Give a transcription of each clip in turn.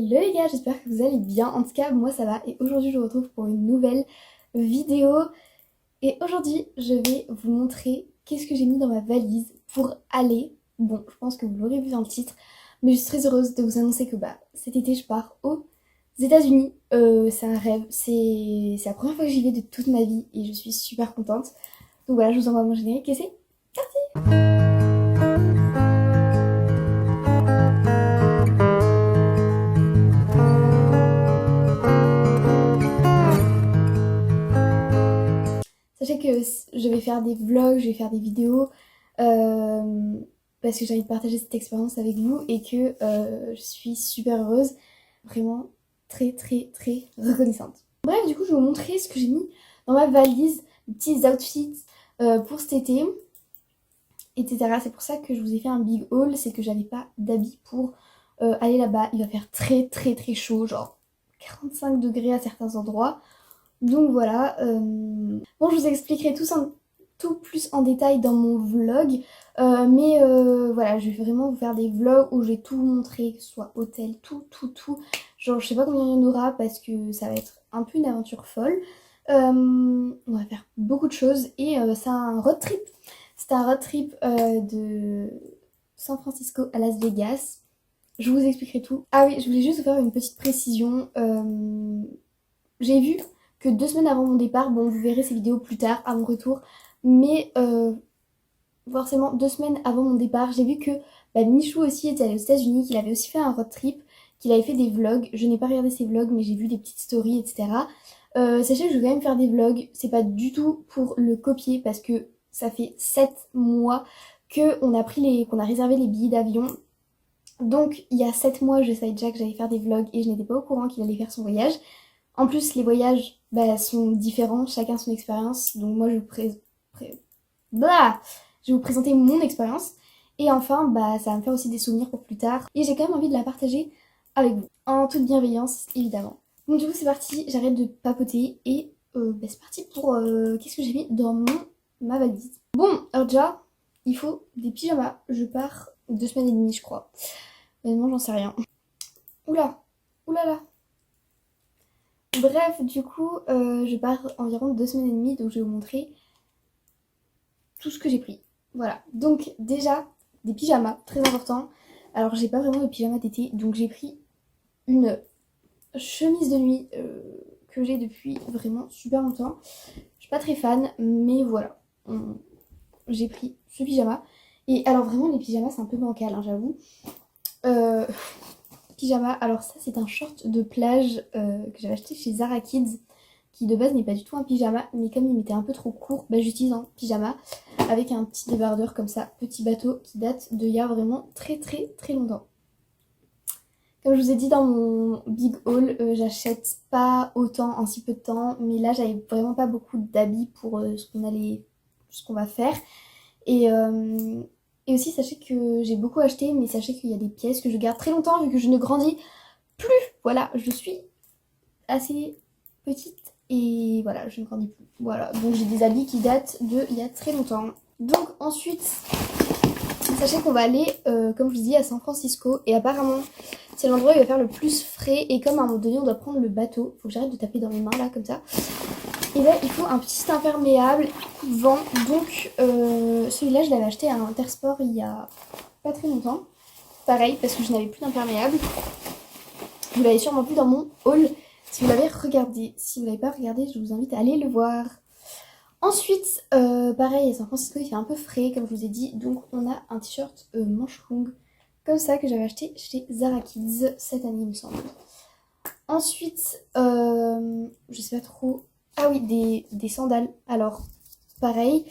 Hello les gars, j'espère que vous allez bien. En tout cas, moi ça va et aujourd'hui je vous retrouve pour une nouvelle vidéo. Et aujourd'hui, je vais vous montrer qu'est-ce que j'ai mis dans ma valise pour aller. Bon, je pense que vous l'aurez vu dans le titre, mais je suis très heureuse de vous annoncer que cet été je pars aux États-Unis. C'est un rêve, c'est la première fois que j'y vais de toute ma vie et je suis super contente. Donc voilà, je vous envoie mon générique et c'est parti! Sachez que je vais faire des vlogs, je vais faire des vidéos euh, parce que j'ai envie de partager cette expérience avec vous et que je suis super heureuse, vraiment très reconnaissante. Bref, du coup, je vais vous montrer ce que j'ai mis dans ma valise, des petits outfits pour cet été, etc. C'est pour ça que je vous ai fait un big haul, c'est que j'avais pas d'habits pour aller là-bas. Il va faire très chaud, genre 45 degrés à certains endroits. Donc voilà, bon je vous expliquerai tout plus en détail dans mon vlog, mais voilà, je vais vraiment vous faire des vlogs où je vais tout vous montrer, que ce soit hôtel, tout, genre je sais pas combien il y en aura parce que ça va être un peu une aventure folle. On va faire beaucoup de choses et c'est un road trip, de San Francisco à Las Vegas. Je vous expliquerai tout. Ah oui, je voulais juste vous faire une petite précision, j'ai vu que 2 semaines avant mon départ, bon vous verrez ces vidéos plus tard à mon retour, mais forcément 2 semaines avant mon départ, j'ai vu que Michou aussi était allé aux États-Unis, qu'il avait aussi fait un road trip, qu'il avait fait des vlogs. Je n'ai pas regardé ses vlogs, mais j'ai vu des petites stories, etc. Sachez que je vais quand même faire des vlogs, c'est pas du tout pour le copier parce que ça fait 7 mois qu'on a réservé les billets d'avion. Donc il y a 7 mois, je savais déjà que j'allais faire des vlogs et je n'étais pas au courant qu'il allait faire son voyage. En plus, les voyages sont différents, chacun son expérience. Donc moi, je vais vous présenter mon expérience. Et enfin, ça va me faire aussi des souvenirs pour plus tard. Et j'ai quand même envie de la partager avec vous. En toute bienveillance, évidemment. Donc du coup, c'est parti. J'arrête de papoter. Et c'est parti pour qu'est-ce que j'ai mis dans ma valise. Bon, alors déjà, il faut des pyjamas. Je pars 2 semaines et demie, je crois. Honnêtement, j'en sais rien. Oula, oulala. Bref, du coup, je pars environ 2 semaines et demie, donc je vais vous montrer tout ce que j'ai pris. Voilà, donc déjà, des pyjamas, très important. Alors, j'ai pas vraiment de pyjama d'été, donc j'ai pris une chemise de nuit que j'ai depuis vraiment super longtemps. Je suis pas très fan, mais voilà, j'ai pris ce pyjama. Et alors, vraiment, les pyjamas, c'est un peu bancal, hein, j'avoue. Pyjama, alors ça c'est un short de plage que j'avais acheté chez Zara Kids, qui de base n'est pas du tout un pyjama, mais comme il m'était un peu trop court, j'utilise un pyjama avec un petit débardeur comme ça, petit bateau, qui date d'il y a vraiment très longtemps. Comme je vous ai dit dans mon big haul, j'achète pas autant en si peu de temps, mais là j'avais vraiment pas beaucoup d'habits pour ce qu'on va faire. Et aussi, sachez que j'ai beaucoup acheté, mais sachez qu'il y a des pièces que je garde très longtemps vu que je ne grandis plus. Voilà, je suis assez petite et voilà, je ne grandis plus. Voilà, donc j'ai des habits qui datent de il y a très longtemps. Donc ensuite, sachez qu'on va aller, comme je vous dis, à San Francisco. Et apparemment, c'est l'endroit où il va faire le plus frais. Et comme à un moment donné, on doit prendre le bateau. Faut que j'arrête de taper dans mes mains là, comme ça. Et là, il faut un petit imperméable, coup de vent. Donc, celui-là, je l'avais acheté à Intersport il y a pas très longtemps. Pareil, parce que je n'avais plus d'imperméable. Vous l'avez sûrement vu dans mon haul si vous l'avez regardé. Si vous ne l'avez pas regardé, je vous invite à aller le voir. Ensuite, pareil, à San Francisco, il fait un peu frais, comme je vous ai dit. Donc, on a un t-shirt manche longue, comme ça, que j'avais acheté chez Zara Kids cette année, il me semble. Ensuite, je sais pas trop... Ah oui, des sandales. Alors, pareil,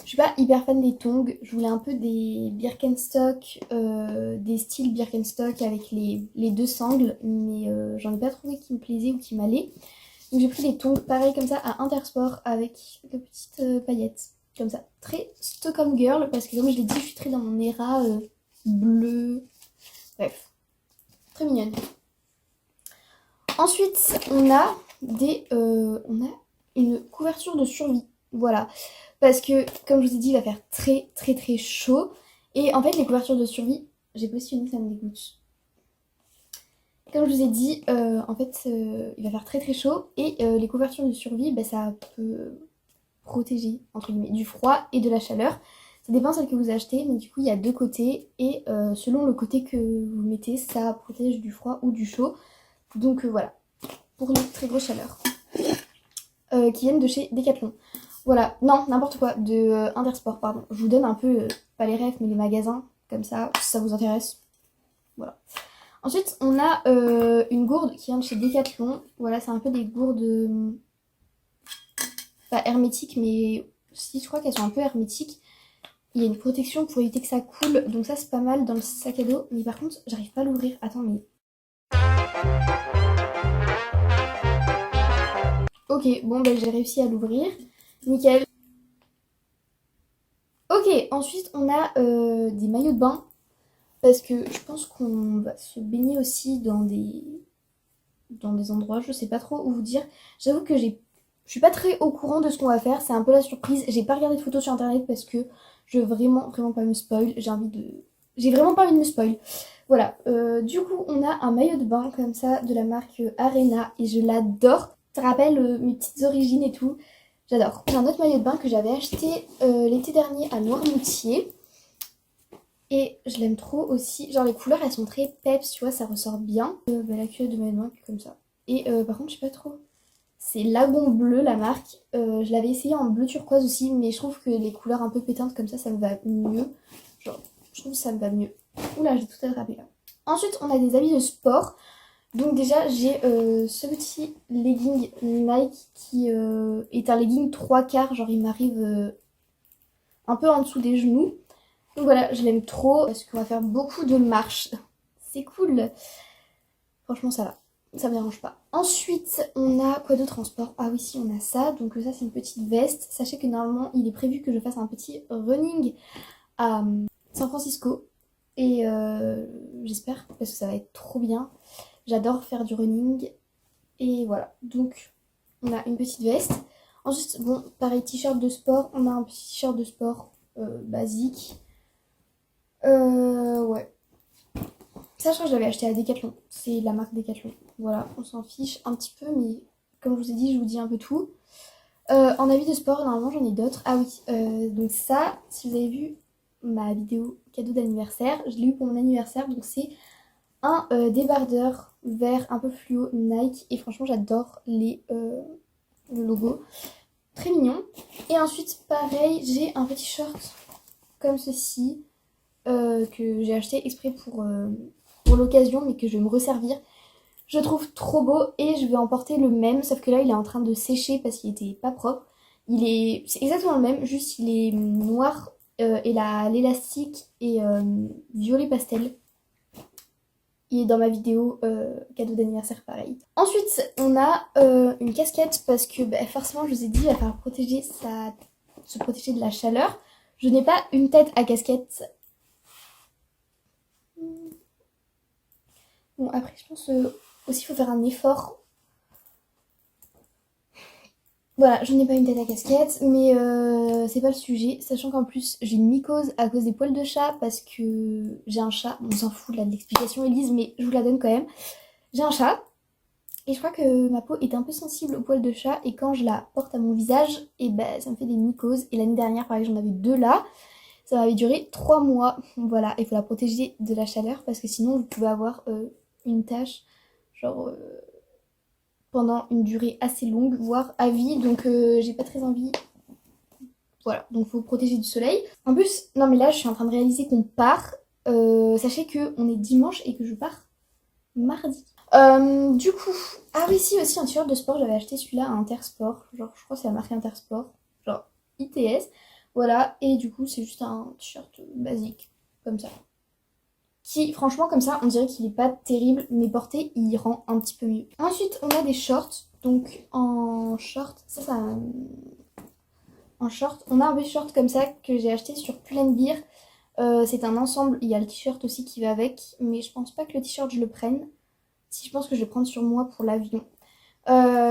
je suis pas hyper fan des tongs. Je voulais un peu des Birkenstock, des styles Birkenstock avec les deux sangles, mais j'en ai pas trouvé qui me plaisait ou qui m'allait. Donc j'ai pris des tongs pareil comme ça à Intersport avec de petites paillettes, comme ça. Très Stockholm Girl, parce que comme je l'ai dit, je suis très dans mon era bleu. Bref, très mignonne. Ensuite, on a une couverture de survie, voilà, parce que comme je vous ai dit, il va faire très chaud. Et en fait, les couvertures de survie, j'ai pas si une, ça me dégoûte. Comme je vous ai dit, en fait, il va faire très très chaud et les couvertures de survie, bah, ça peut protéger, entre guillemets, du froid et de la chaleur. Ça dépend celle que vous achetez, mais du coup, il y a deux côtés et selon le côté que vous mettez, ça protège du froid ou du chaud. Donc voilà, pour une très grosse chaleur. Qui viennent de chez Decathlon. Voilà, non, n'importe quoi, de Intersport, pardon. Je vous donne un peu, pas les refs, mais les magasins, comme ça, si ça vous intéresse. Voilà. Ensuite, on a une gourde qui vient de chez Decathlon. Voilà, c'est un peu des gourdes pas hermétiques, mais si je crois qu'elles sont un peu hermétiques. Il y a une protection pour éviter que ça coule, donc ça c'est pas mal dans le sac à dos. Mais par contre, j'arrive pas à l'ouvrir. Attends, mais... Ok, bon, bah j'ai réussi à l'ouvrir. Nickel. Ok, ensuite on a des maillots de bain. Parce que je pense qu'on va se baigner aussi dans des endroits, je sais pas trop où vous dire. J'avoue que je suis pas très au courant de ce qu'on va faire, c'est un peu la surprise. J'ai pas regardé de photos sur internet parce que je veux vraiment pas me spoil. J'ai vraiment pas envie de me spoil. Voilà, du coup on a un maillot de bain comme ça de la marque Arena et je l'adore. Ça rappelle mes petites origines et tout. J'adore. J'ai un autre maillot de bain que j'avais acheté l'été dernier à Noirmoutier. Et je l'aime trop aussi. Genre les couleurs elles sont très peps, tu vois, ça ressort bien. La culotte de maillot de bain comme ça. Et par contre je sais pas trop. C'est Lagon Bleu la marque. Je l'avais essayé en bleu turquoise aussi, mais je trouve que les couleurs un peu pétantes comme ça me va mieux. Genre, je trouve que ça me va mieux. Oula, j'ai tout attrapé là. Ensuite, on a des habits de sport. Donc déjà, j'ai ce petit legging Nike qui est un legging 3/4. Genre, il m'arrive un peu en dessous des genoux. Donc voilà, je l'aime trop parce qu'on va faire beaucoup de marches. C'est cool. Franchement, ça va. Ça me dérange pas. Ensuite, on a quoi de transport? Ah oui, si, on a ça. Donc ça, c'est une petite veste. Sachez que normalement, il est prévu que je fasse un petit running à San Francisco. Et j'espère, parce que ça va être trop bien. J'adore faire du running. Et voilà. Donc, on a une petite veste. Ensuite, bon, pareil, t-shirt de sport. On a un petit t-shirt de sport basique. Ouais. Ça, je crois que je l'avais acheté à Decathlon. C'est la marque Decathlon. Voilà, on s'en fiche un petit peu, mais comme je vous ai dit, je vous dis un peu tout. En avis de sport, normalement, j'en ai d'autres. Ah oui, donc ça, si vous avez vu ma vidéo cadeau d'anniversaire, je l'ai eu pour mon anniversaire. Donc c'est un débardeur vert un peu fluo Nike. Et franchement, j'adore le logo. Très mignon. Et ensuite, pareil, j'ai un petit short comme ceci. Que j'ai acheté exprès pour l'occasion, mais que je vais me resservir. Je le trouve trop beau et je vais emporter le même, sauf que là il est en train de sécher parce qu'il était pas propre. C'est exactement le même, juste il est noir et l'élastique est violet pastel. Il est dans ma vidéo cadeau d'anniversaire pareil. Ensuite on a une casquette parce que forcément je vous ai dit il va falloir se protéger de la chaleur. Je n'ai pas une tête à casquette. Bon, après, je pense aussi qu'il faut faire un effort. Voilà, je n'ai pas une tête à casquette, mais c'est pas le sujet. Sachant qu'en plus, j'ai une mycose à cause des poils de chat parce que j'ai un chat. Bon, on s'en fout là de l'explication, Elise, mais je vous la donne quand même. J'ai un chat et je crois que ma peau est un peu sensible aux poils de chat et quand je la porte à mon visage, et ça me fait des mycoses. Et l'année dernière, pareil, j'en avais 2 là. Ça m'avait duré 3 mois. Voilà, il faut la protéger de la chaleur parce que sinon, vous pouvez avoir une tache, genre pendant une durée assez longue, voire à vie. Donc j'ai pas très envie. Voilà, donc faut protéger du soleil. En plus, non mais là je suis en train de réaliser qu'on part. Sachez que on est dimanche et que je pars mardi. Du coup, ah oui si aussi un t-shirt de sport, j'avais acheté celui-là à Intersport. Genre je crois que c'est la marque Intersport. Genre ITS. Voilà, et du coup c'est juste un t-shirt basique, comme ça. Qui, franchement, comme ça, on dirait qu'il est pas terrible, mais porté, il rend un petit peu mieux. Ensuite, on a des shorts. Donc, en short, en short, on a un petit short comme ça que j'ai acheté sur Pull&Bear. C'est un ensemble, il y a le t-shirt aussi qui va avec, mais je pense pas que le t-shirt je le prenne. Si, je pense que je vais le prendre sur moi pour l'avion.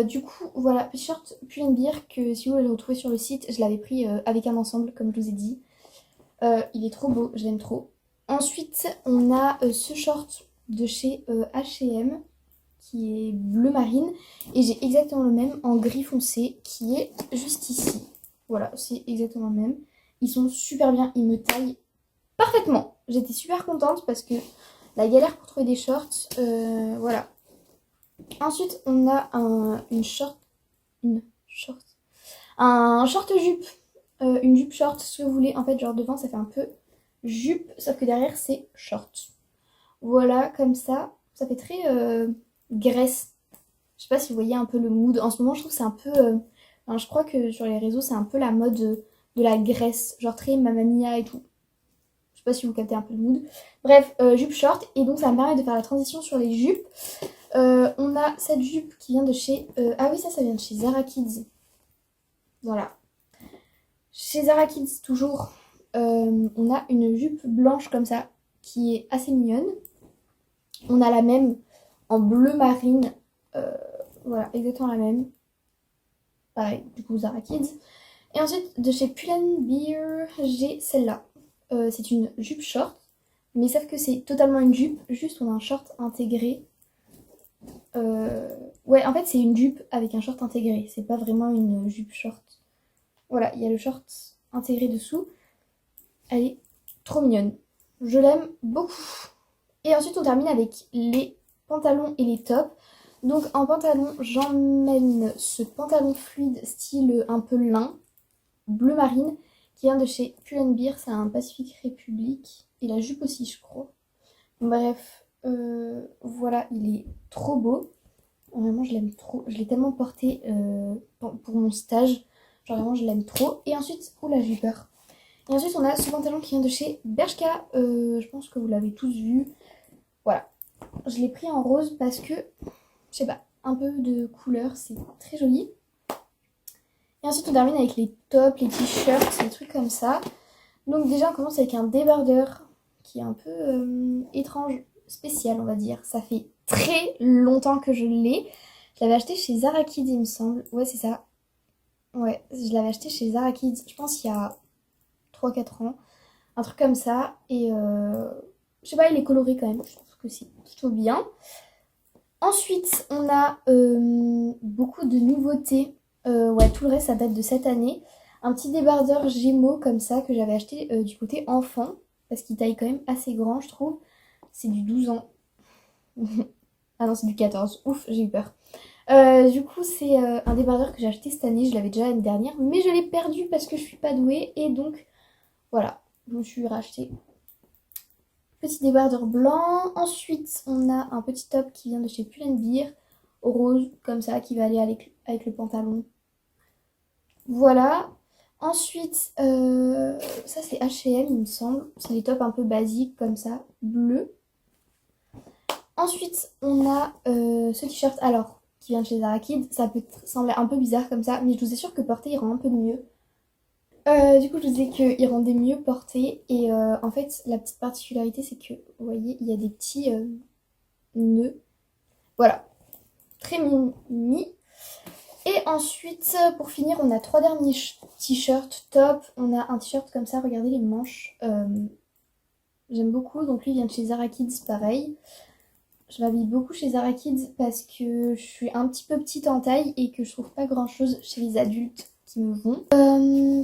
Du coup, voilà, petit short Pull&Bear que si vous le retrouvez sur le site, je l'avais pris avec un ensemble, comme je vous ai dit. Il est trop beau, je l'aime trop. Ensuite, on a ce short de chez H&M qui est bleu marine. Et j'ai exactement le même en gris foncé qui est juste ici. Voilà, c'est exactement le même. Ils sont super bien, ils me taillent parfaitement. J'étais super contente parce que la galère pour trouver des shorts, voilà. Ensuite, on a un short jupe, une jupe short, si vous voulez. En fait, genre devant, ça fait un peu jupe, sauf que derrière, c'est short. Voilà, comme ça fait très graisse. Je sais pas si vous voyez un peu le mood. En ce moment, je trouve que c'est un peu... enfin, je crois que sur les réseaux, c'est un peu la mode de la graisse, genre très Mamma Mia et tout. Je sais pas si vous captez un peu le mood. Bref, jupe short, et donc ça me permet de faire la transition sur les jupes. On a cette jupe qui vient de chez... ah oui, ça vient de chez Zara Kids. Voilà. Chez Zara Kids, toujours, on a une jupe blanche comme ça, qui est assez mignonne. On a la même en bleu marine. Voilà, exactement la même. Pareil, du coup, Zara Kids. Et ensuite, de chez Pull&Bear, j'ai celle-là. C'est une jupe short, mais sauf que c'est totalement une jupe, juste on a un short intégré. Ouais, en fait, c'est une jupe avec un short intégré, c'est pas vraiment une jupe short. Voilà, il y a le short intégré dessous. Elle est trop mignonne. Je l'aime beaucoup. Et ensuite, on termine avec les pantalons et les tops. Donc, en pantalon, j'emmène ce pantalon fluide style un peu lin, bleu marine, qui vient de chez Pull&Bear. C'est un Pacific Republic. Et la jupe aussi, je crois. Bref, voilà, il est trop beau. Vraiment, je l'aime trop. Je l'ai tellement porté pour mon stage. Genre, vraiment, je l'aime trop. Et ensuite, oula, j'ai eu peur. Et ensuite, on a ce pantalon qui vient de chez Bershka. Je pense que vous l'avez tous vu. Voilà. Je l'ai pris en rose parce que, je sais pas, un peu de couleur, c'est très joli. Et ensuite, on termine avec les tops, les t-shirts, les trucs comme ça. Donc déjà, on commence avec un débardeur qui est un peu étrange, spécial, on va dire. Ça fait très longtemps que je l'ai. Je l'avais acheté chez Zara Kids, il me semble. Ouais, c'est ça. Ouais, je l'avais acheté chez Zara Kids, je pense il y a 3-4 ans. Un truc comme ça. Et je sais pas, il est coloré quand même. Je trouve que c'est plutôt bien. Ensuite, on a beaucoup de nouveautés. Ouais, tout le reste, ça date de cette année. Un petit débardeur Gémeaux comme ça que j'avais acheté du côté enfant. Parce qu'il taille quand même assez grand, je trouve. C'est du 12 ans. Ah non, c'est du 14. Ouf, j'ai eu peur. Du coup, c'est un débardeur que j'ai acheté cette année. Je l'avais déjà l'année dernière. Mais je l'ai perdu parce que je suis pas douée. Et donc, voilà. Je me suis racheté. Petit débardeur blanc. Ensuite, on a un petit top qui vient de chez Pull&Bear. Rose, comme ça, qui va aller avec le pantalon. Voilà. Ensuite, ça c'est H&M, il me semble. C'est des tops un peu basiques, comme ça, bleu. Ensuite, on a ce t-shirt, alors, qui vient de chez Zara Kids. Ça peut sembler un peu bizarre comme ça, mais je vous assure que porter, il rend un peu mieux. Du coup, je vous disais qu'il rendait mieux porter. Et en fait, la petite particularité, c'est que, vous voyez, il y a des petits nœuds. Voilà. Très mini. Et ensuite, pour finir, on a 3 derniers t-shirts top. On a un t-shirt comme ça, regardez les manches. J'aime beaucoup. Donc lui, il vient de chez Zara Kids, pareil. Je m'habille beaucoup chez Zara Kids parce que je suis un petit peu petite en taille et que je trouve pas grand chose chez les adultes qui me vont.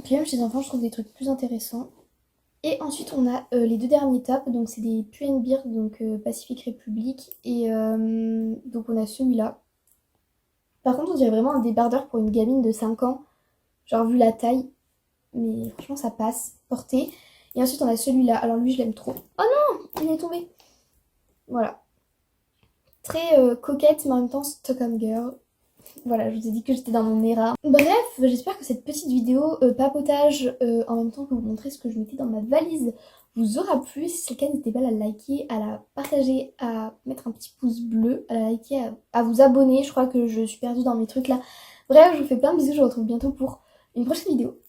Puis même chez les enfants, je trouve des trucs plus intéressants. Et ensuite, on a les 2 derniers tops. Donc c'est des Pull&Bear, donc Pacific Republic. Et donc on a celui-là. Par contre, on dirait vraiment un débardeur pour une gamine de 5 ans. Genre, vu la taille. Mais franchement, ça passe. Porté. Et ensuite, on a celui-là. Alors, lui, je l'aime trop. Oh non, il est tombé. Voilà. Très coquette, mais en même temps, Stockholm Girl. Voilà, je vous ai dit que j'étais dans mon era. Bref, j'espère que cette petite vidéo papotage, en même temps que vous montrer ce que je mettais dans ma valise, vous aura plu. Si c'est le cas, n'hésitez pas à la liker, à la partager, à mettre un petit pouce bleu, à la liker, à vous abonner. Je crois que je suis perdue dans mes trucs là. Bref, je vous fais plein de bisous, je vous retrouve bientôt pour une prochaine vidéo.